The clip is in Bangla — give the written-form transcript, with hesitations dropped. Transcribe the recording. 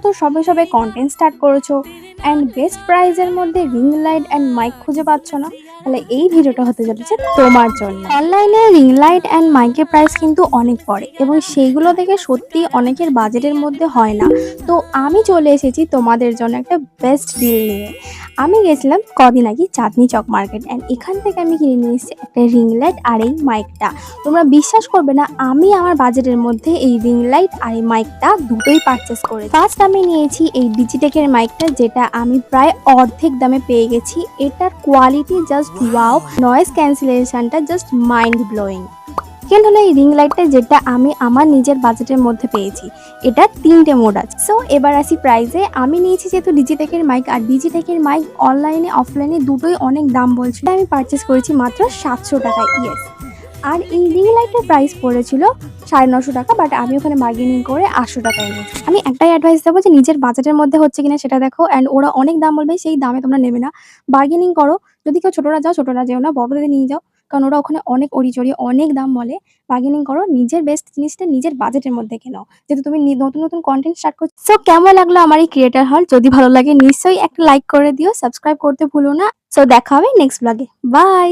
তো সবে সবে কন্টেন্ট স্টার্ট করেছো অ্যান্ড বেস্ট প্রাইজের মধ্যে রিং লাইট অ্যান্ড মাইক খুঁজে পাচ্ছ না, তাহলে এই ভিডিওটা হতে চলেছে তোমার জন্য। অনলাইনে রিং লাইট অ্যান্ড মাইকের প্রাইস কিন্তু অনেক পড়ে এবং সেইগুলো দেখে সত্যি অনেকের বাজেটের মধ্যে হয় না। তো আমি চলে এসেছি তোমাদের জন্য একটা বেস্ট ডিল নিয়ে। আমি গেছিলাম কদিন আগে চাঁদনি চক মার্কেট অ্যান্ড এখান থেকে আমি কিনে নিয়ে এসেছি একটা রিং লাইট আর এই মাইকটা। তোমরা বিশ্বাস করবে না, আমি আমার বাজেটের মধ্যে এই রিং লাইট আর এই মাইকটা দুটোই পারচেস করেছি। ফার্স্ট আমি নিয়েছি এই ডিজিটেকের মাইকটা, যেটা আমি প্রায় অর্ধেক দামে পেয়ে গেছি। এটার কোয়ালিটি জাস্ট ওয়াও, নয়েজ ক্যান্সেলেশনটা জাস্ট মাইন্ড ব্লোয়িং। সেকেন্ড হলো এই রিং লাইটটা, যেটা আমি আমার নিজের বাজেটের মধ্যে পেয়েছি। এটা 3টে মোড আছে। সো এবার আসি প্রাইসে। আমি নিয়েছি যেহেতু ডিজিটেকের মাইক, আর ডিজিটেকের মাইক অনলাইনে অফলাইনে দুটোই অনেক দাম বলছিল। আমি পারচেস করেছি মাত্র 700 টাকায়। ইয়েস। আর এই রিং লাইটের প্রাইস পড়েছিল 950 টাকা, বাট আমি ওখানে বার্গেনিং করে 800 টাকায় নিয়েছি। আমি একটাই অ্যাডভাইস দেবো যে নিজের বাজেটের মধ্যে হচ্ছে কিনা সেটা দেখো, অ্যান্ড ওরা অনেক দাম বলবে, সেই দামে তোমরা নেবে না, বার্গেনিং করো। যদি কেউ ছোটরা যাও, ছোটরা যেও না, বড়দের নিয়ে যাও, কারণ ওরা ওখানে অনেক অরিচড়ি অনেক দাম বলে। বার্গেনিং করো, নিজের বেস্ট জিনিসটা নিজের বাজেটের মধ্যে কেনো, যেহেতু তুমি নতুন নতুন কন্টেন্ট স্টার্ট করছো। সো কেমন লাগলো আমার এই ক্রিয়েটার হল? যদি ভালো লাগে নিশ্চয়ই একটা লাইক করে দিও, সাবস্ক্রাইব করতে ভুলো না। সো দেখা হবে নেক্সট ব্লগে। বাই।